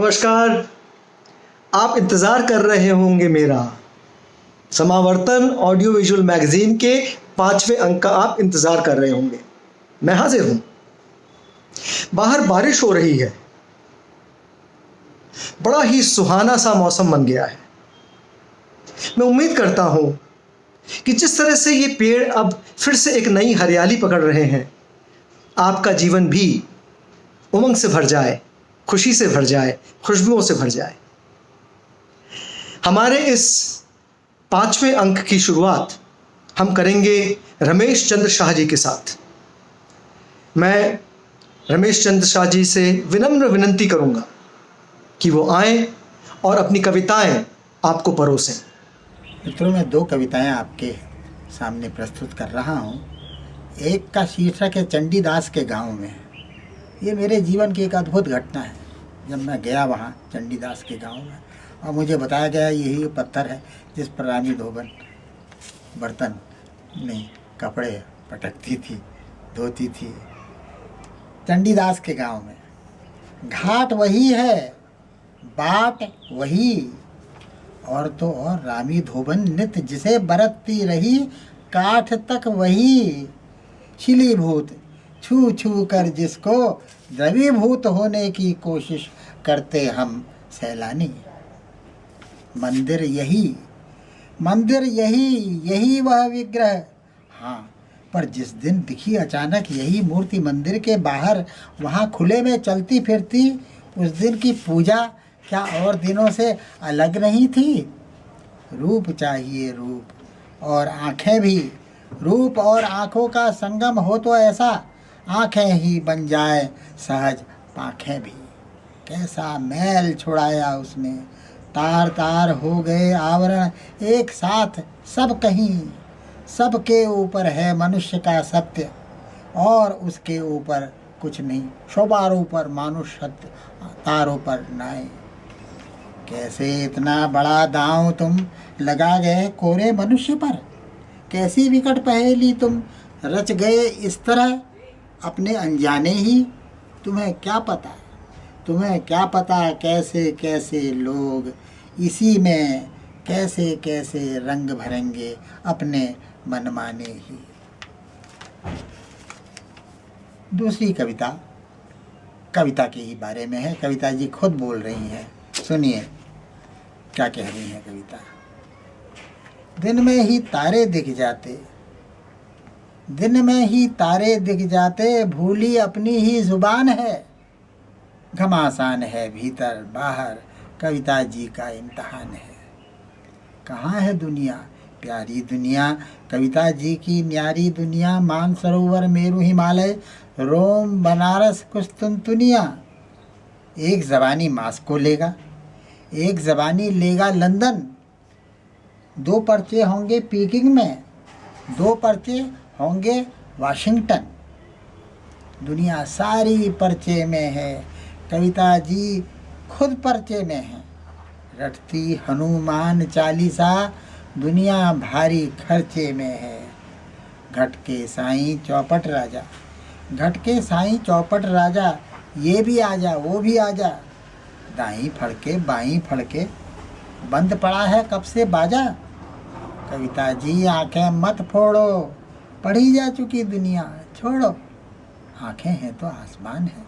नमस्कार। आप इंतज़ार कर रहे होंगे मेरा समावर्तन ऑडियो विजुअल मैगज़ीन के 5वें अंक का आप इंतज़ार कर रहे होंगे। मैं हाजिर हूँ। बाहर बारिश हो रही है। बड़ा ही सुहाना सा मौसम बन गया है। मैं उम्मीद करता हूँ कि जिस तरह से ये पेड़ अब फिर से एक नई हरियाली पकड़ रहे हैं, आपका जीवन भी उमंग से भर जाए, खुशी से भर जाए, खुशबुओं से भर जाए। हमारे इस 5वें अंक की शुरुआत हम करेंगे रमेश चंद्र शाह जी के साथ। मैं रमेश चंद्र शाह जी से विनम्र विनंती करूंगा कि वो आएं और अपनी कविताएं आपको परोसें। मित्रों, मैं 2 कविताएं आपके सामने प्रस्तुत कर रहा हूं। एक का शीर्षक है चंडीदास के गांव में। ये मेरे जीवन की एक अद्भुत घटना है। जब मैं गया वहाँ चंडीदास के गांव में और मुझे बताया गया यही पत्थर है जिस पर रानी धोबन बर्तन नहीं कपड़े पटकती थी, धोती थी। चंडीदास के गांव में घाट वही है, बाट वही, और तो और रानी धोबन नित जिसे बरतती रही, काठ तक वही। शिलीभूत छू छू कर जिसको द्रवीभूत होने की कोशिश करते हम सैलानी। मंदिर यही, मंदिर यही, यही वह विग्रह। हाँ, पर जिस दिन दिखी अचानक यही मूर्ति मंदिर के बाहर, वहाँ खुले में चलती फिरती, उस दिन की पूजा क्या और दिनों से अलग नहीं थी? रूप चाहिए, रूप और आँखें भी। रूप और आँखों का संगम हो तो ऐसा, आँखें ही बन जाए सहज पाँखें भी। कैसा मैल छुड़ाया उसने, तार तार हो गए आवरण एक साथ। सब कहीं, सबके ऊपर है मनुष्य का सत्य, और उसके ऊपर कुछ नहीं। शोबारों पर मानुष सत्य, तारों पर नाय। कैसे इतना बड़ा दांव तुम लगा गए कोरे मनुष्य पर? कैसी विकट पहेली तुम रच गए इस तरह अपने अनजाने ही? तुम्हें क्या पता, तुम्हें क्या पता कैसे कैसे लोग इसी में कैसे कैसे रंग भरेंगे अपने मनमाने ही। दूसरी कविता कविता के ही बारे में है। कविता जी खुद बोल रही हैं, सुनिए क्या कह रही हैं कविता। दिन में ही तारे दिख जाते, दिन में ही तारे दिख जाते, भूली अपनी ही जुबान है। घमासान है भीतर बाहर, कविता जी का इम्तहान है। कहाँ है दुनिया, प्यारी दुनिया, कविता जी की न्यारी दुनिया? मानसरोवर, मेरू, हिमालय, रोम, बनारस, कुस्तुनतुनिया। एक ज़बानी मास्को लेगा, एक ज़बानी लेगा लंदन। 2 पर्चे होंगे पीकिंग में, 2 पर्चे होंगे वाशिंगटन। दुनिया सारी पर्चे में है, कविता जी खुद पर्चे में है। रटती हनुमान चालीसा, दुनिया भारी खर्चे में है। घट के साईं चौपट राजा, घट के साईं चौपट राजा, ये भी आजा वो भी आजा। दाईं फड़के बाईं फड़के, बंद पड़ा है कब से बाजा। कविता जी आंखें मत फोड़ो, पढ़ी जा चुकी दुनिया छोड़ो। आंखें हैं तो आसमान है,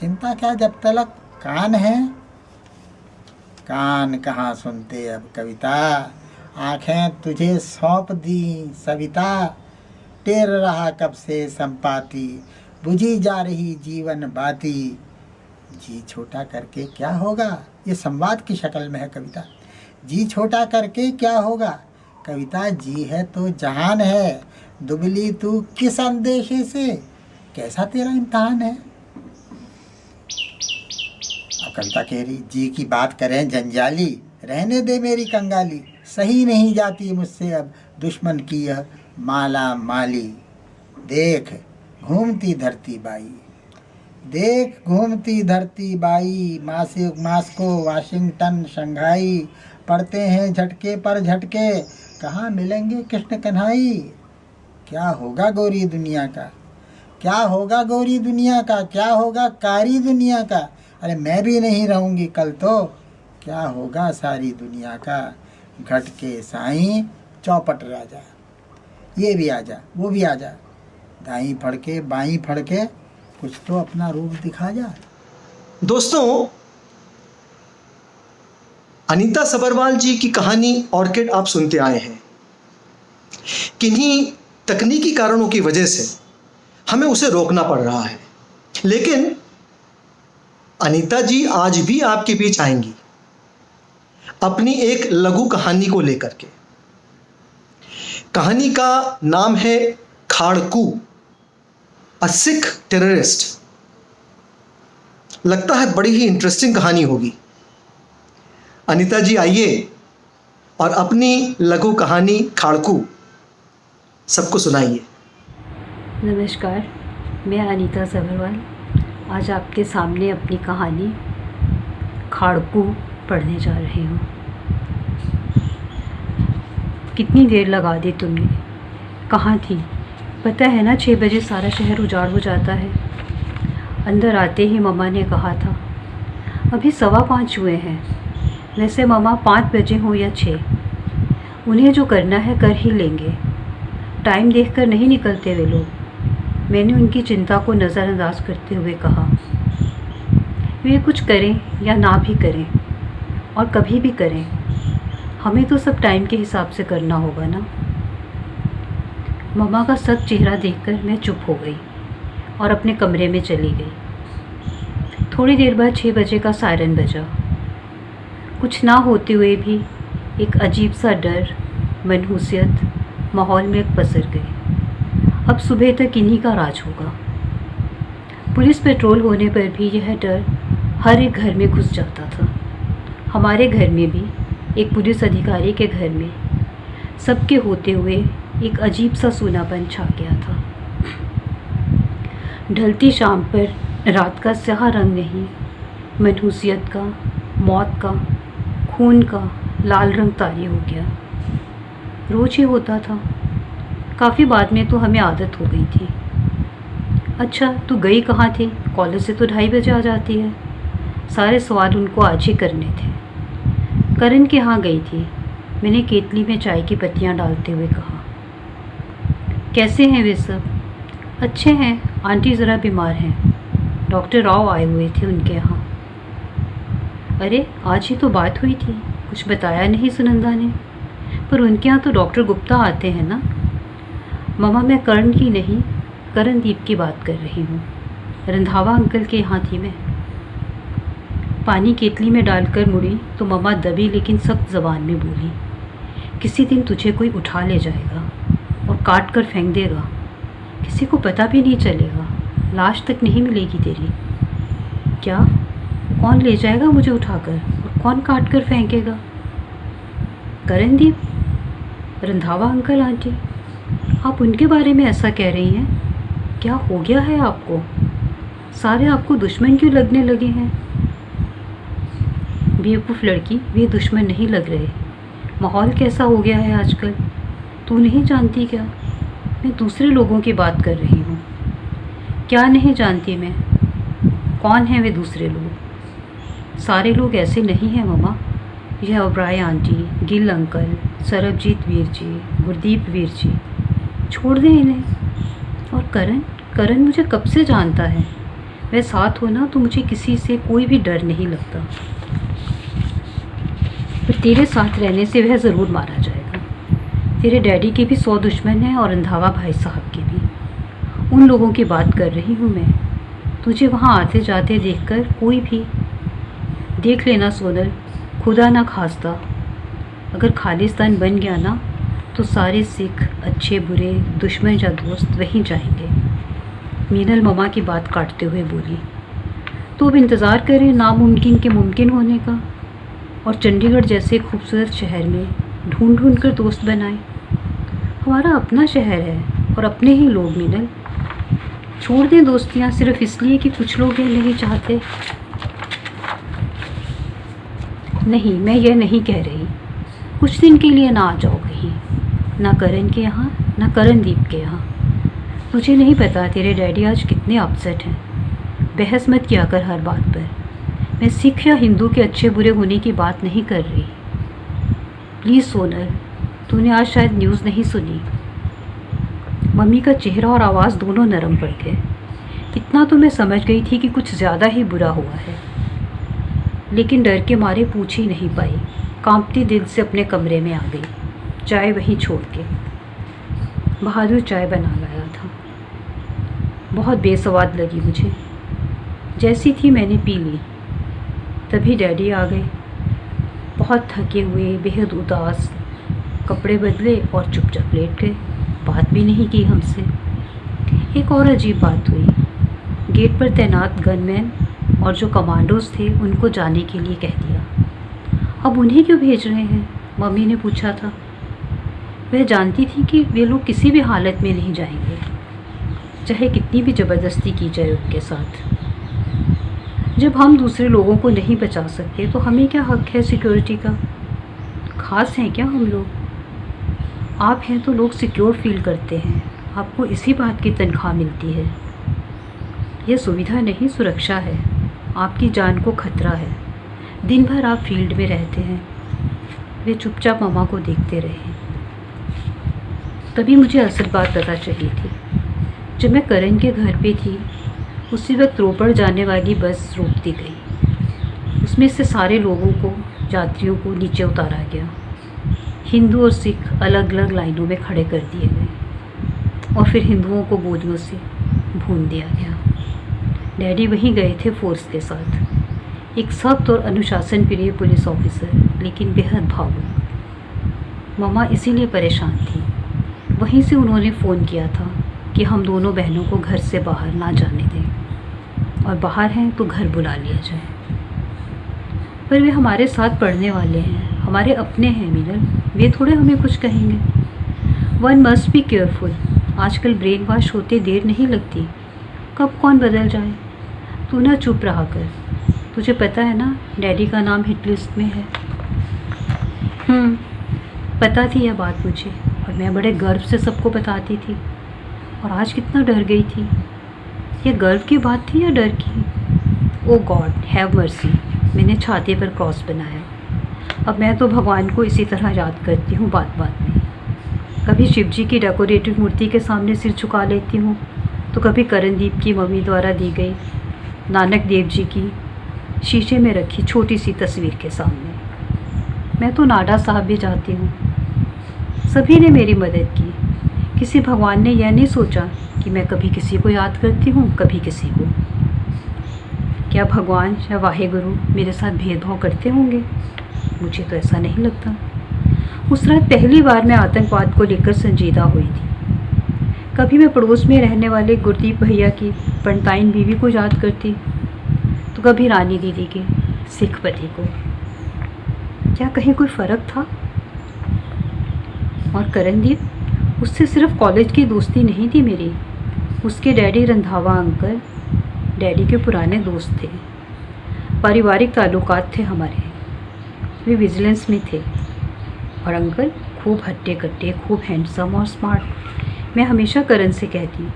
चिंता क्या जब तलक कान है। कान कहाँ सुनते अब कविता, आंखें तुझे सौंप दी सविता। टेर रहा कब से संपाती, बुझी जा रही जीवन बाती। जी छोटा करके क्या होगा, ये संवाद की शक्ल में है कविता। जी छोटा करके क्या होगा, कविता जी है तो जहान है। दुबली तू किस अंदेशे से, कैसा तेरा इम्तहान है। अब कविता कह रही, जी की बात करें जंजाली, रहने दे मेरी कंगाली। सही नहीं जाती मुझसे अब दुश्मन की यह माला माली। देख घूमती धरती बाई, देख घूमती धरती बाई। मास्को, वाशिंगटन, शंघाई, पड़ते हैं झटके पर झटके। कहाँ मिलेंगे कृष्ण कन्हाई। क्या होगा गोरी दुनिया का, क्या होगा गोरी दुनिया का, क्या होगा कारी दुनिया का। अरे मैं भी नहीं रहूँगी कल तो क्या होगा सारी दुनिया का। घट के साईं चौपट राजा, ये भी आ जा वो भी आ जा, दाई फड़के बाई फड़के कुछ तो अपना रूप दिखा जा। दोस्तों, अनीता सबरवाल जी की कहानी ऑर्किड आप सुनते आए हैं। किन्हीं तकनीकी कारणों की वजह से हमें उसे रोकना पड़ रहा है, लेकिन अनीता जी आज भी आपके बीच आएंगी अपनी एक लघु कहानी को लेकर के। कहानी का नाम है खाड़कू, अ सिख टेररिस्ट। लगता है बड़ी ही इंटरेस्टिंग कहानी होगी। अनीता जी आइए और अपनी लघु कहानी खाड़कू सबको सुनाइए। नमस्कार, मैं अनीता सबरवाल आज आपके सामने अपनी कहानी खाड़कू पढ़ने जा रही हूँ। कितनी देर लगा दी तुमने? कहाँ थी? पता है ना 6 बजे सारा शहर उजाड़ हो जाता है। अंदर आते ही मम्मा ने कहा था अभी 5:15 हुए हैं। वैसे मम्मा 5 बजे हो या 6, उन्हें जो करना है कर ही लेंगे। टाइम देखकर नहीं निकलते वे लोग। मैंने उनकी चिंता को नज़रअंदाज करते हुए कहा वे कुछ करें या ना भी करें और कभी भी करें, हमें तो सब टाइम के हिसाब से करना होगा ना। मम्मा का सख्त चेहरा देखकर मैं चुप हो गई और अपने कमरे में चली गई। थोड़ी देर बाद 6 बजे का सायरन बजा। कुछ ना होते हुए भी एक अजीब सा डर, मनहूसियत माहौल में पसर गई। अब सुबह तक इन्हीं का राज होगा। पुलिस पेट्रोल होने पर भी यह डर हर एक घर में घुस जाता था। हमारे घर में भी, एक पुलिस अधिकारी के घर में, सबके होते हुए एक अजीब सा सूनापन छा गया था। ढलती शाम पर रात का स्याह रंग नहीं, मनहूसियत का, मौत का, खून का लाल रंग तारी हो गया। रोज ही होता था। काफ़ी बाद में तो हमें आदत हो गई थी। अच्छा, तू गई कहाँ थी? कॉलेज से तो 2:30 बजे आ जाती है। सारे सवाल उनको आज ही करने थे। करण के यहाँ गई थी, मैंने केतली में चाय की पत्तियाँ डालते हुए कहा। कैसे हैं वे सब? अच्छे हैं, आंटी ज़रा बीमार हैं। डॉक्टर राव आए हुए थे उनके यहाँ। अरे आज ही तो बात हुई थी, कुछ बताया नहीं सुनंदा ने। पर उनके यहाँ तो डॉक्टर गुप्ता आते हैं ना। मम्मा, मैं करण की नहीं, करणदीप की बात कर रही हूँ। रंधावा अंकल के यहाँ थी मैं। पानी केतली में डालकर मुड़ी तो मम्मा दबी लेकिन सख्त ज़बान में बोली, किसी दिन तुझे कोई उठा ले जाएगा और काट कर फेंक देगा। किसी को पता भी नहीं चलेगा, लाश तक नहीं मिलेगी तेरी। क्या? कौन ले जाएगा मुझे उठाकर और कौन काट कर फेंकेगा? करणदीप? Randhawa uncle aunty? आप उनके बारे में ऐसा कह रही हैं? क्या हो गया है आपको? सारे आपको दुश्मन क्यों लगने लगे हैं? बेवकूफ़ लड़की, वे दुश्मन नहीं लग रहे। माहौल कैसा हो गया है आजकल, तू नहीं जानती क्या? मैं दूसरे लोगों की बात कर रही हूँ। क्या नहीं जानती मैं? कौन है वे दूसरे लोग? सारे लोग ऐसे नहीं हैं मम्मा। यह ओबराय आंटी, गिल अंकल, सरबजीत वीर जी, गुरदीप वीर जी, छोड़ दें इन्हें। और करण मुझे कब से जानता है। वह साथ हो ना तो मुझे किसी से कोई भी डर नहीं लगता। पर तेरे साथ रहने से वह ज़रूर मारा जाएगा। तेरे डैडी के भी 100 दुश्मन हैं और रंधावा भाई साहब के भी। उन लोगों की बात कर रही हूँ मैं। तुझे वहाँ आते जाते देखकर कोई भी देख लेना सोनल, खुदा ना खास्ता अगर खालिस्तान बन गया ना तो सारे सिख, अच्छे बुरे, दुश्मन या दोस्त वहीं जाएंगे। मीनल मम्मा की बात काटते हुए बोली। तो अब इंतज़ार करें नामुमकिन के मुमकिन होने का और चंडीगढ़ जैसे खूबसूरत शहर में ढूंढ ढूंढ कर दोस्त बनाए। हमारा अपना शहर है और अपने ही लोग मीनल। छोड़ दें दोस्तियाँ सिर्फ इसलिए कि कुछ लोग ये नहीं चाहते। नहीं, मैं यह नहीं कह रही। कुछ दिन के लिए ना आ जाओ कहीं, ना करण के यहाँ ना करणदीप के यहाँ। तुझे नहीं पता तेरे डैडी आज कितने अपसेट हैं। बहस मत किया कर हर बात पर। मैं सिख या हिंदू के अच्छे बुरे होने की बात नहीं कर रही। प्लीज़ सोनल, तूने आज शायद न्यूज़ नहीं सुनी। मम्मी का चेहरा और आवाज़ दोनों नरम पड़ गए। इतना तो मैं समझ गई थी कि कुछ ज़्यादा ही बुरा हुआ है, लेकिन डर के मारे पूछ ही नहीं पाई। कांपती दिल से अपने कमरे में आ गई, चाय वहीं छोड़ के। बहादुर चाय बना लाया था, बहुत बेस्वाद लगी मुझे। जैसी थी मैंने पी ली, तभी डैडी आ गए। बहुत थके हुए, बेहद उदास, कपड़े बदले और चुपचाप लेट गए। बात भी नहीं की हमसे। एक और अजीब बात हुई। गेट पर तैनात गनमैन और जो कमांडोज थे उनको जाने के लिए कह दिया। अब उन्हें क्यों भेज रहे हैं, मम्मी ने पूछा था। वह जानती थी कि वे लोग किसी भी हालत में नहीं जाएंगे, चाहे कितनी भी ज़बरदस्ती की जाए उनके साथ। जब हम दूसरे लोगों को नहीं बचा सकते तो हमें क्या हक है सिक्योरिटी का? खास हैं क्या हम लोग? आप हैं तो लोग सिक्योर फील करते हैं, आपको इसी बात की तनख्वाह मिलती है। यह सुविधा नहीं, सुरक्षा है। आपकी जान को खतरा है। दिन भर आप फील्ड में रहते हैं। वे चुपचाप मम्मा को देखते रहे। तभी मुझे असल बात पता चली थी। जब मैं करण के घर पे थी, उसी वक्त रोपड़ जाने वाली बस रोक दी गई। उसमें से सारे लोगों को, यात्रियों को नीचे उतारा गया। हिंदू और सिख अलग अलग लाइनों में खड़े कर दिए गए और फिर हिंदुओं को गोलियों से भून दिया गया। डैडी वहीं गए थे फोर्स के साथ, एक सख्त और अनुशासन प्रिय पुलिस ऑफिसर, लेकिन बेहद भावुक। मम्मा इसीलिए परेशान थी। वहीं से उन्होंने फ़ोन किया था कि हम दोनों बहनों को घर से बाहर ना जाने दें, और बाहर हैं तो घर बुला लिया जाए। पर वे हमारे साथ पढ़ने वाले हैं, हमारे अपने हैं मीनल, वे थोड़े हमें कुछ कहेंगे। One must be careful. आजकल ब्रेन वॉश होते देर नहीं लगती, कब कौन बदल जाए। तू ना चुप रहा कर। तुझे पता है ना, डैडी का नाम हिट लिस्ट में है। पता थी यह बात मुझे, और मैं बड़े गर्व से सबको बताती थी। और आज कितना डर गई थी। यह गर्व की बात थी या डर की? ओ गॉड, हैव मर्सी। मैंने छाती पर क्रॉस बनाया। अब मैं तो भगवान को इसी तरह याद करती हूँ बात बात में। कभी शिव जी की डेकोरेटिव मूर्ति के सामने सिर झुका लेती हूँ, तो कभी करणदीप की मम्मी द्वारा दी गई नानक देव जी की शीशे में रखी छोटी सी तस्वीर के सामने। मैं तो नाडा साहब भी जाती हूँ। सभी ने मेरी मदद की। किसी भगवान ने यह नहीं सोचा कि मैं कभी किसी को याद करती हूँ, कभी किसी को। क्या भगवान या वाहेगुरु मेरे साथ भेदभाव करते होंगे? मुझे तो ऐसा नहीं लगता। उस रात पहली बार मैं आतंकवाद को लेकर संजीदा हुई थी। कभी मैं पड़ोस में रहने वाले गुरदीप भैया की पंटाइन बीवी को याद करती, तो कभी रानी दीदी के सिख पति को। क्या कहीं कोई फ़र्क था? और करणदीप, उससे सिर्फ कॉलेज की दोस्ती नहीं थी मेरी। उसके डैडी रंधावा अंकल डैडी के पुराने दोस्त थे। पारिवारिक ताल्लुकात थे हमारे। वे विजिलेंस में थे। और अंकल खूब हट्टे कट्टे, खूब हैंडसम और स्मार्ट। मैं हमेशा करण से कहती,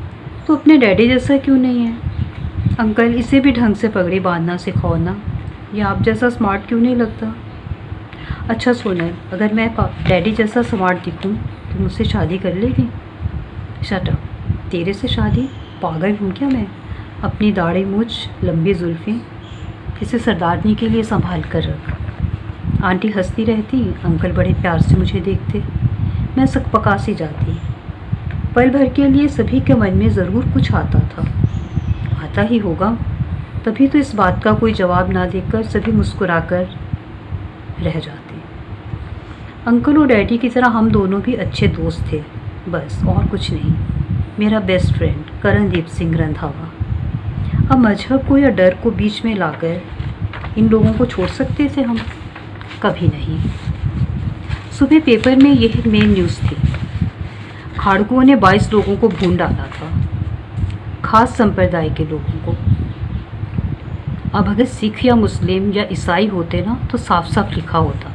तो अपने डैडी जैसा क्यों नहीं है? अंकल, इसे भी ढंग से पगड़ी बांधना सिखाओ ना। या आप जैसा स्मार्ट क्यों नहीं लगता? अच्छा सोनल, अगर मैं डैडी जैसा स्मार्ट दिखूं तो मुझसे शादी कर लेगी? Shut up. तेरे से शादी? पागल हूँ क्या मैं? अपनी दाढ़ी मूछ, लंबी जुल्फ़ें, इसे सरदारनी के लिए संभाल कर रख। आंटी हंसती रहती, अंकल बड़े प्यार से मुझे देखते। मैं सकपका सी जाती। पल भर के लिए सभी के मन में ज़रूर कुछ आता था। आता ही होगा, तभी तो इस बात का कोई जवाब ना देकर सभी मुस्कुराकर रह जाते। अंकल और डैडी की तरह हम दोनों भी अच्छे दोस्त थे, बस और कुछ नहीं। मेरा बेस्ट फ्रेंड करणदीप सिंह रंधावा। अब मजहब को या डर को बीच में लाकर इन लोगों को छोड़ सकते थे हम? कभी नहीं। सुबह पेपर में यही मेन न्यूज़ थी। खाड़कुओं ने 22 लोगों को भून डाला था, खास संप्रदाय के लोगों को। अब अगर सिख या मुस्लिम या ईसाई होते ना, तो साफ साफ लिखा होता,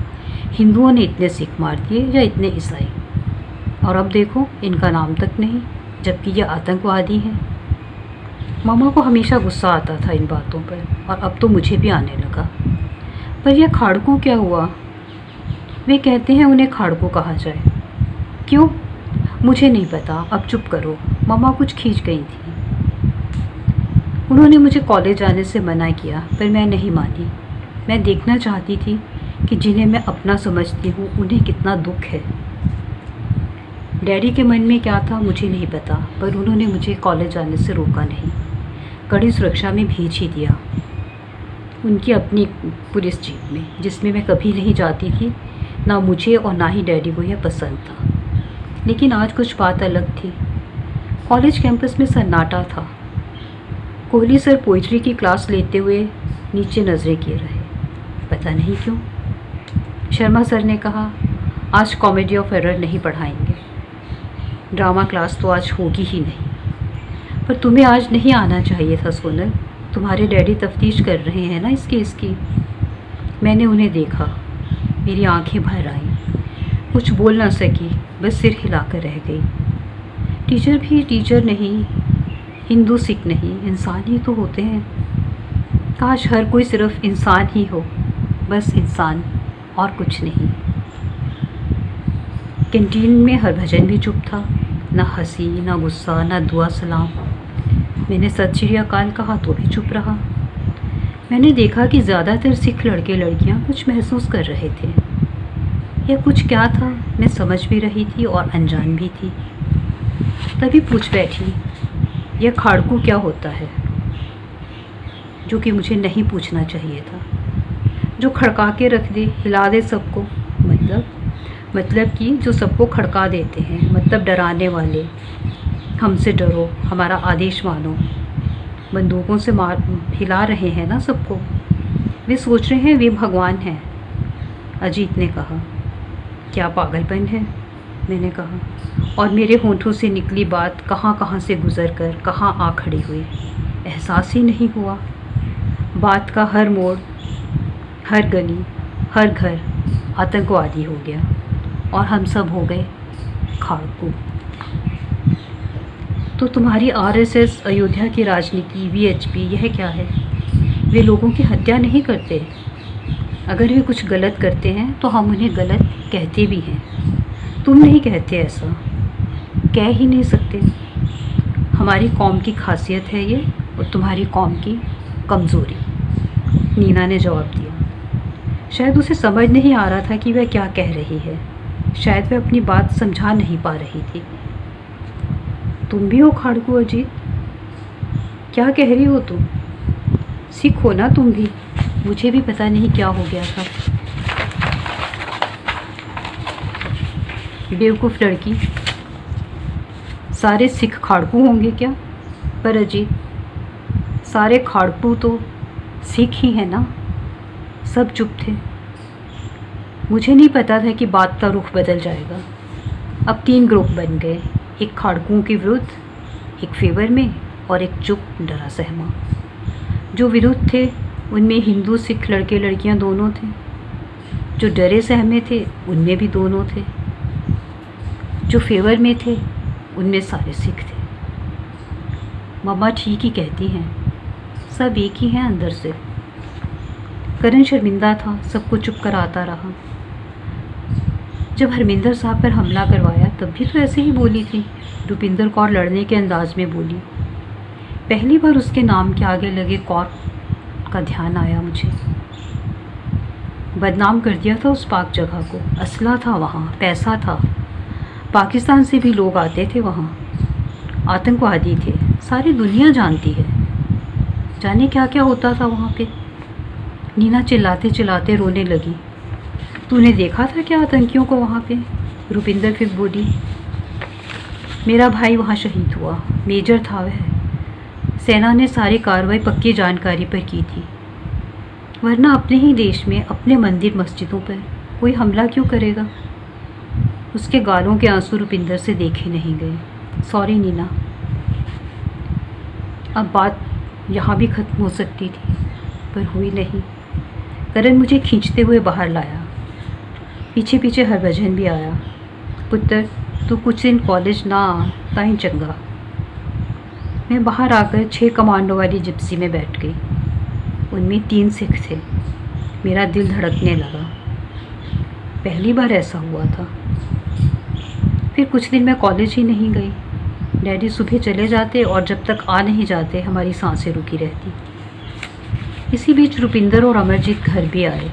हिंदुओं ने इतने सिख मार दिए या इतने ईसाई। और अब देखो, इनका नाम तक नहीं, जबकि ये आतंकवादी हैं। मामा को हमेशा गुस्सा आता था इन बातों पर, और अब तो मुझे भी आने लगा। पर यह खाड़कू क्या हुआ? वे कहते हैं उन्हें खाड़कू कहा जाए। क्यों? मुझे नहीं पता, अब चुप करो। मामा कुछ खींच गई थी। उन्होंने मुझे कॉलेज आने से मना किया, पर मैं नहीं मानी। मैं देखना चाहती थी कि जिन्हें मैं अपना समझती हूँ उन्हें कितना दुख है। डैडी के मन में क्या था मुझे नहीं पता, पर उन्होंने मुझे कॉलेज आने से रोका नहीं, कड़ी सुरक्षा में भेज ही दिया, उनकी अपनी पुलिस जीप में, जिसमें मैं कभी नहीं जाती थी। ना मुझे और ना ही डैडी को यह पसंद था। लेकिन आज कुछ बात अलग थी। कॉलेज कैंपस में सन्नाटा था। कोहली सर पोइट्री की क्लास लेते हुए नीचे नज़रें किए रहे, पता नहीं क्यों। शर्मा सर ने कहा, आज कॉमेडी ऑफ एरर नहीं पढ़ाएंगे, ड्रामा क्लास तो आज होगी ही नहीं। पर तुम्हें आज नहीं आना चाहिए था सोनल, तुम्हारे डैडी तफ्तीश कर रहे हैं ना इस केस की। मैंने उन्हें देखा, मेरी आंखें भर आईं, कुछ बोल ना सकी, बस सिर हिलाकर रह गई। टीचर भी टीचर नहीं, हिंदू सिख नहीं, इंसान ही तो होते हैं। काश हर कोई सिर्फ इंसान ही हो, बस इंसान और कुछ नहीं। कैंटीन में हरभजन भी चुप था, ना हंसी, ना गुस्सा, ना दुआ सलाम। मैंने सत श्री अकाल कहा तो भी चुप रहा। मैंने देखा कि ज़्यादातर सिख लड़के लड़कियां कुछ महसूस कर रहे थे। यह कुछ क्या था मैं समझ भी रही थी और अनजान भी थी। तभी पूछ बैठी, यह खाड़कू क्या होता है? जो कि मुझे नहीं पूछना चाहिए था। जो खड़का के रख दे, हिला दे सबको, मतलब कि जो सबको खड़का देते हैं, मतलब डराने वाले। हमसे डरो, हमारा आदेश मानो, बंदूकों से मार हिला रहे हैं ना सबको। वे सोच रहे हैं वे भगवान हैं। अजीत ने कहा, क्या पागलपन है? मैंने कहा, और मेरे होंठों से निकली बात कहाँ कहाँ से गुजर कर कहाँ आ खड़ी हुई, एहसास ही नहीं हुआ। बात का हर मोड़, हर गली, हर घर आतंकवादी हो गया और हम सब हो गए खाड़कू। तो तुम्हारी आरएसएस, अयोध्या की राजनीति, वीएचपी, यह क्या है? वे लोगों की हत्या नहीं करते। अगर वे कुछ गलत करते हैं तो हम उन्हें गलत कहते भी हैं। तुम नहीं कहते, ऐसा कह ही नहीं सकते। हमारी कौम की खासियत है ये, और तुम्हारी कौम की कमज़ोरी। नीना ने जवाब दिया। शायद उसे समझ नहीं आ रहा था कि वह क्या कह रही है। शायद वह अपनी बात समझा नहीं पा रही थी। तुम भी हो खाड़कू अजीत? क्या कह रही हो तुम? सिख हो ना तुम भी? मुझे भी पता नहीं क्या हो गया था। बेवकूफ़ लड़की, सारे सिख खाड़कू होंगे क्या? पर अजीत, सारे खाड़कू तो सिख ही है ना। सब चुप थे। मुझे नहीं पता था कि बात का रुख बदल जाएगा। अब 3 ग्रुप बन गए, एक खाड़कुओं के विरुद्ध, एक फेवर में, और एक चुप डरा सहमा। जो विरुद्ध थे उनमें हिंदू सिख लड़के लड़कियां दोनों थे। जो डरे सहमे थे उनमें भी दोनों थे। जो फेवर में थे उनमें सारे सिख थे। मम्मा ठीक ही कहती हैं, सब एक ही हैं अंदर से। करण शर्मिंदा था, सबको चुप कराता रहा। जब हरमिंदर साहब पर हमला करवाया तब भी तो ऐसे ही बोली थी। रुपिंदर कौर लड़ने के अंदाज में बोली। पहली बार उसके नाम के आगे लगे कौर का ध्यान आया मुझे। बदनाम कर दिया था उस पाक जगह को। असला था वहाँ, पैसा था, पाकिस्तान से भी लोग आते थे वहाँ, आतंकवादी थे, सारी दुनिया जानती है। जाने क्या क्या होता था वहाँ पे। नीना चिल्लाते चिल्लाते रोने लगी। तूने देखा था क्या आतंकियों को वहाँ पे? रुपिंदर फिर बोली, मेरा भाई वहाँ शहीद हुआ, मेजर था वह। सेना ने सारी कार्रवाई पक्की जानकारी पर की थी, वरना अपने ही देश में अपने मंदिर मस्जिदों पर कोई हमला क्यों करेगा? उसके गालों के आंसू रुपिंदर से देखे नहीं गए। सॉरी नीना। अब बात यहाँ भी ख़त्म हो सकती थी, पर हुई नहीं। करण मुझे खींचते हुए बाहर लाया। पीछे पीछे हरभजन भी आया। पुत्र, तू कुछ दिन कॉलेज ना आ ताहीं चंगा। मैं बाहर आकर 6 कमांडो वाली जिप्सी में बैठ गई। उनमें 3 सिख थे। मेरा दिल धड़कने लगा। पहली बार ऐसा हुआ था। फिर कुछ दिन मैं कॉलेज ही नहीं गई। डैडी सुबह चले जाते और जब तक आ नहीं जाते हमारी सांसें रुकी रहती। इसी बीच रुपिंदर और अमरजीत घर भी आए।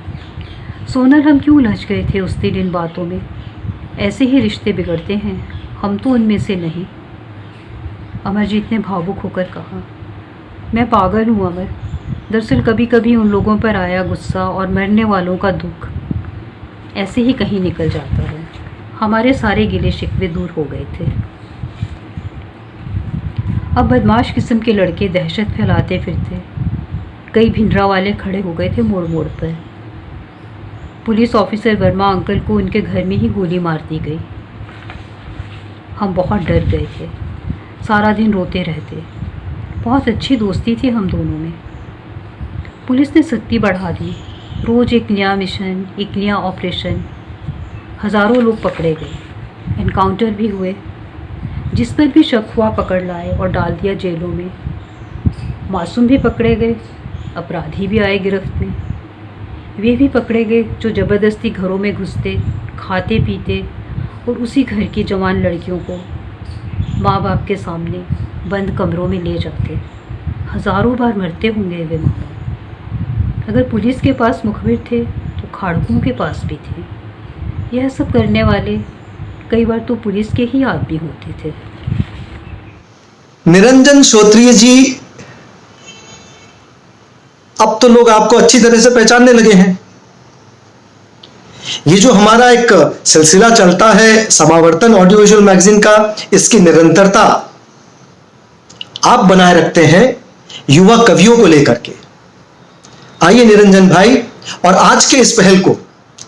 सोनल, हम क्यों उलझ गए थे उस दिन इन बातों में? ऐसे ही रिश्ते बिगड़ते हैं, हम तो उनमें से नहीं। अमरजीत ने भावुक होकर कहा, मैं पागल हूँ अमर। दरअसल कभी कभी उन लोगों पर आया गुस्सा और मरने वालों का दुख ऐसे ही कहीं निकल जाता है। हमारे सारे गिले शिकवे दूर हो गए थे। अब बदमाश किस्म के लड़के दहशत फैलाते फिरते। कई भिंडरा वाले खड़े हो गए थे मोड़ मोड़ पर। पुलिस ऑफिसर वर्मा अंकल को उनके घर में ही गोली मार दी गई। हम बहुत डर गए थे। सारा दिन रोते रहते। बहुत अच्छी दोस्ती थी हम दोनों में। पुलिस ने सख्ती बढ़ा दी। रोज़ एक नया मिशन, एक नया ऑपरेशन। हज़ारों लोग पकड़े गए। एनकाउंटर भी हुए। जिस पर भी शक हुआ पकड़ लाए और डाल दिया जेलों में। मासूम भी पकड़े गए, अपराधी भी आए गिरफ्त में। वे भी पकड़े गए जो ज़बरदस्ती घरों में घुसते, खाते पीते और उसी घर की जवान लड़कियों को माँ बाप के सामने बंद कमरों में ले जाते। हज़ारों बार मरते होंगे वे माँ बाप। अगर पुलिस के पास मुखबिर थे तो खाड़कुओं के पास भी थे। यह सब करने वाले कई बार तो पुलिस के ही आदमी होते थे। निरंजन श्रोत्रिय जी, अब तो लोग आपको अच्छी तरह से पहचानने लगे हैं। ये जो हमारा एक सिलसिला चलता है समावर्तन ऑडियो विजुअल मैगजीन का, इसकी निरंतरता आप बनाए रखते हैं युवा कवियों को लेकर के। आइए निरंजन भाई, और आज के इस पहल को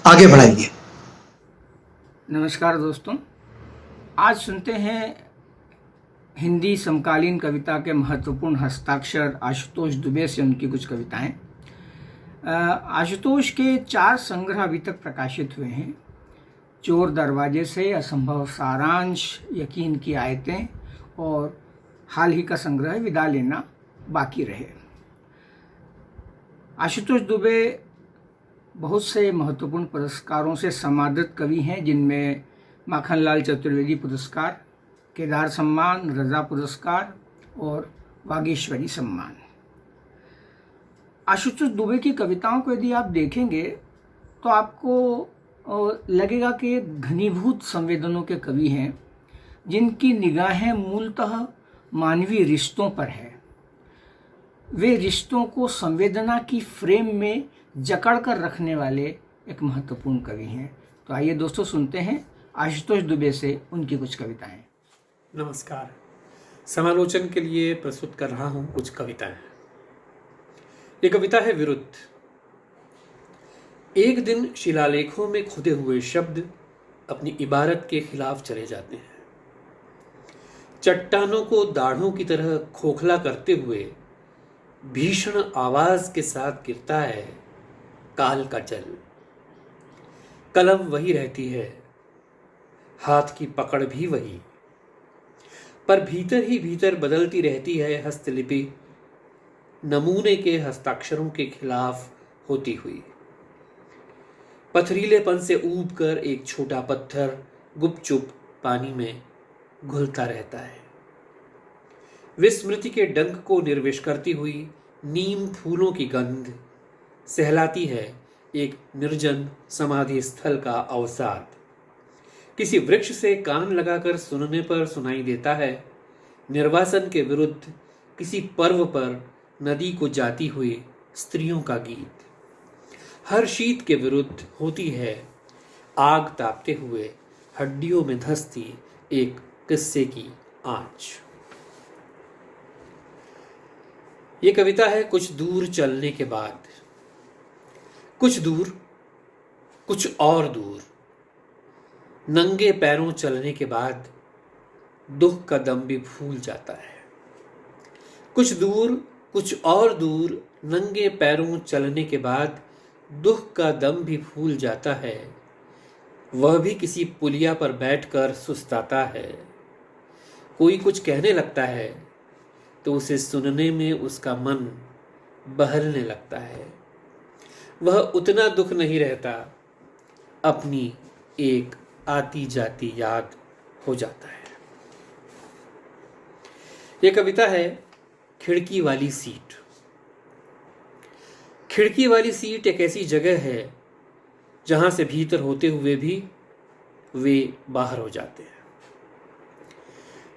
आगे बढ़ाइए। नमस्कार दोस्तों, आज सुनते हैं हिंदी समकालीन कविता के महत्वपूर्ण हस्ताक्षर आशुतोष दुबे से उनकी कुछ कविताएं। आशुतोष के 4 संग्रह अभी तक प्रकाशित हुए हैं। चोर दरवाजे से, असंभव सारांश, यकीन की आयतें और हाल ही का संग्रह विदा लेना बाकी रहे। आशुतोष दुबे बहुत से महत्वपूर्ण पुरस्कारों से सम्मानित कवि हैं, जिनमें माखनलाल चतुर्वेदी पुरस्कार, केदार सम्मान, रजा पुरस्कार और वागीश्वरी सम्मान। आशुतोष दुबे की कविताओं को यदि आप देखेंगे तो आपको लगेगा कि घनीभूत संवेदनों के कवि हैं, जिनकी निगाहें मूलतः मानवीय रिश्तों पर है। वे रिश्तों को संवेदना की फ्रेम में जकड़ कर रखने वाले एक महत्वपूर्ण कवि हैं। तो आइए दोस्तों, सुनते हैं आशुतोष दुबे से उनकी कुछ कविताएं। नमस्कार। समालोचन के लिए प्रस्तुत कर रहा हूं कुछ कविताएं। ये कविता है विरुद्ध। एक दिन शिलालेखों में खुदे हुए शब्द अपनी इबारत के खिलाफ चले जाते हैं। चट्टानों को दाढ़ों की तरह खोखला करते हुए भीषण आवाज के साथ गिरता है काल का जल। कलम वही रहती है, हाथ की पकड़ भी वही, पर भीतर ही भीतर बदलती रहती है हस्तलिपि, नमूने के हस्ताक्षरों के खिलाफ होती हुई। पथरीलेपन से ऊब कर एक छोटा पत्थर गुपचुप पानी में घुलता रहता है। विस्मृति के डंक को निर्विष करती हुई नीम फूलों की गंध सहलाती है एक निर्जन समाधि स्थल का अवसाद। किसी वृक्ष से कान लगाकर सुनने पर सुनाई देता है निर्वासन के विरुद्ध किसी पर्व पर नदी को जाती हुई स्त्रियों का गीत। हर शीत के विरुद्ध होती है आग तापते हुए हड्डियों में धंसती एक किस्से की आंच। ये कविता है कुछ दूर चलने के बाद। कुछ दूर, कुछ और दूर, नंगे पैरों चलने के बाद दुख का दम भी फूल जाता है। कुछ दूर, कुछ और दूर, नंगे पैरों चलने के बाद दुख का दम भी फूल जाता है। वह भी किसी पुलिया पर बैठकर सुस्ताता है। कोई कुछ कहने लगता है, तो उसे सुनने में उसका मन बहलने लगता है। वह उतना दुख नहीं रहता, अपनी एक आती जाती याद हो जाता है। यह कविता है खिड़की वाली सीट। खिड़की वाली सीट एक ऐसी जगह है जहां से भीतर होते हुए भी वे बाहर हो जाते हैं।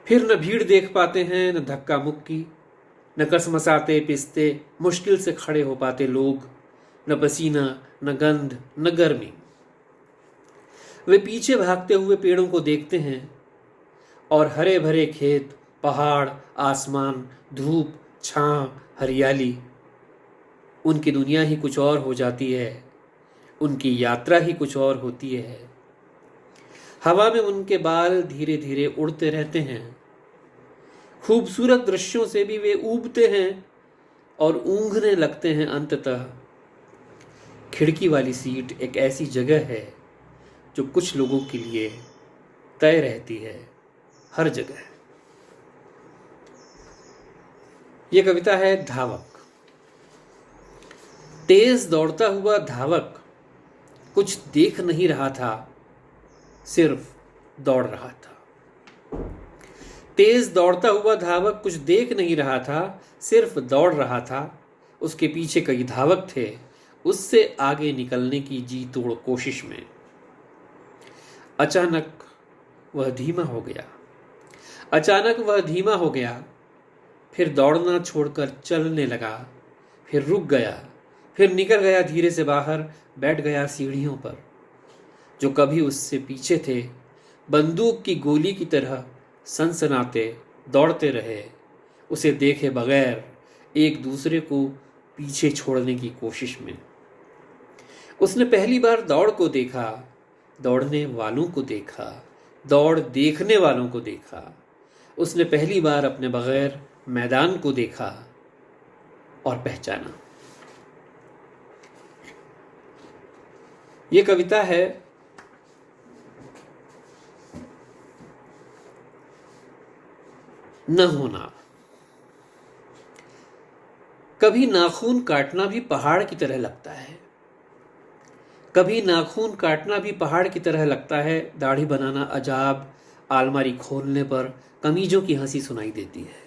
फिर न भीड़ देख पाते हैं, न धक्का मुक्की, न कसमसाते पिसते मुश्किल से खड़े हो पाते लोग, न पसीना, न गंध, न गर्मी। वे पीछे भागते हुए पेड़ों को देखते हैं और हरे भरे खेत, पहाड़, आसमान, धूप, छांव, हरियाली, उनकी दुनिया ही कुछ और हो जाती है, उनकी यात्रा ही कुछ और होती है। हवा में उनके बाल धीरे धीरे उड़ते रहते हैं। खूबसूरत दृश्यों से भी वे ऊबते हैं और ऊँघने लगते हैं अंततः। खिड़की वाली सीट एक ऐसी जगह है जो कुछ लोगों के लिए तय रहती है, हर जगह। यह कविता है धावक। तेज दौड़ता हुआ धावक कुछ देख नहीं रहा था, सिर्फ दौड़ रहा था। तेज दौड़ता हुआ धावक कुछ देख नहीं रहा था, सिर्फ दौड़ रहा था। उसके पीछे कई धावक थे, उससे आगे निकलने की जी तोड़ कोशिश में। अचानक वह धीमा हो गया। अचानक वह धीमा हो गया, फिर दौड़ना छोड़कर चलने लगा, फिर रुक गया, फिर निकल गया धीरे से बाहर, बैठ गया सीढ़ियों पर। जो कभी उससे पीछे थे, बंदूक की गोली की तरह सनसनाते दौड़ते रहे, उसे देखे बगैर एक दूसरे को पीछे छोड़ने की कोशिश में। उसने पहली बार दौड़ को देखा, दौड़ने वालों को देखा, दौड़ देखने वालों को देखा। उसने पहली बार अपने बगैर मैदान को देखा और पहचाना। ये कविता है न होना। कभी नाखून काटना भी पहाड़ की तरह लगता है, कभी नाखून काटना भी पहाड़ की तरह लगता है। दाढ़ी बनाना अजाब, आलमारी खोलने पर कमीजों की हंसी सुनाई देती है।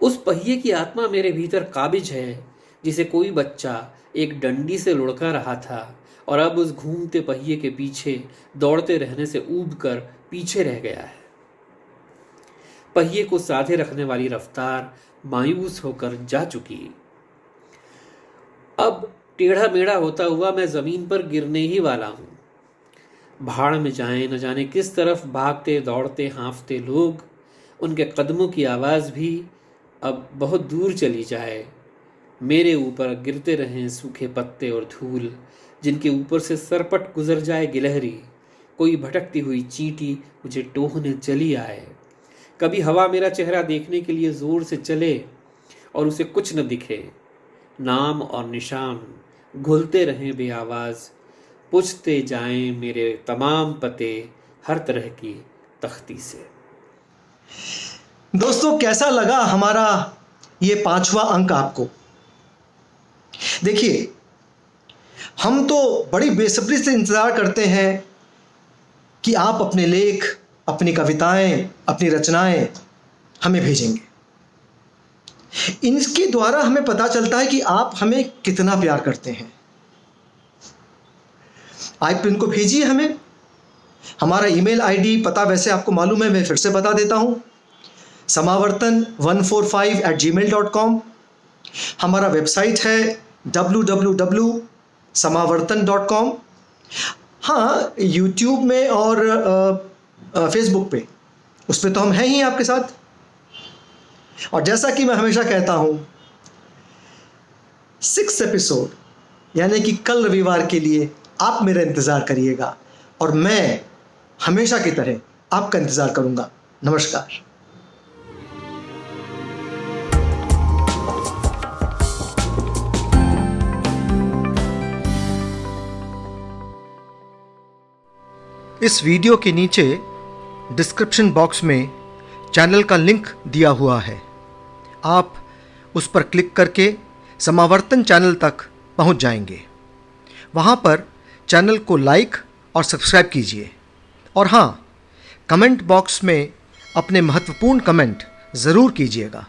उस पहिए की आत्मा मेरे भीतर काबिज है, जिसे कोई बच्चा एक डंडी से लुढ़का रहा था और अब उस घूमते पहिए के पीछे दौड़ते रहने से ऊब कर पीछे रह गया है। पहिए को साधे रखने वाली रफ्तार मायूस होकर जा चुकी। अब टेढ़ा मेढ़ा होता हुआ मैं जमीन पर गिरने ही वाला हूं। भाड़ में जाएं, न जाने किस तरफ भागते दौड़ते हाँफते लोग। उनके कदमों की आवाज़ भी अब बहुत दूर चली जाए। मेरे ऊपर गिरते रहें सूखे पत्ते और धूल, जिनके ऊपर से सरपट गुजर जाए गिलहरी। कोई भटकती हुई चींटी मुझे टोहने चली आए। कभी हवा मेरा चेहरा देखने के लिए जोर से चले और उसे कुछ न दिखे। नाम और निशान घुलते रहें बेआवाज़, पूछते जाएं मेरे तमाम पते हर तरह की तख्ती से। दोस्तों, कैसा लगा हमारा ये 5वां अंक आपको? देखिए, हम तो बड़ी बेसब्री से इंतज़ार करते हैं कि आप अपने लेख, अपनी कविताएं, अपनी रचनाएं हमें भेजेंगे। इनके द्वारा हमें पता चलता है कि आप हमें कितना प्यार करते हैं। आप इनको भेजिए हमें। हमारा ईमेल आईडी पता वैसे आपको मालूम है, मैं फिर से बता देता हूँ, samavartan145@gmail.com। हमारा वेबसाइट है www.samavartan.com। हाँ, यूट्यूब में और फेसबुक पे, उस पर तो हम हैं ही आपके साथ। और जैसा कि मैं हमेशा कहता हूँ, 6th एपिसोड यानी कि कल रविवार के लिए आप मेरा इंतज़ार करिएगा और मैं हमेशा की तरह आपका इंतज़ार करूँगा। नमस्कार। इस वीडियो के नीचे डिस्क्रिप्शन बॉक्स में चैनल का लिंक दिया हुआ है, आप उस पर क्लिक करके समावर्तन चैनल तक पहुंच जाएंगे। वहां पर चैनल को लाइक और सब्सक्राइब कीजिए और हाँ, कमेंट बॉक्स में अपने महत्वपूर्ण कमेंट ज़रूर कीजिएगा।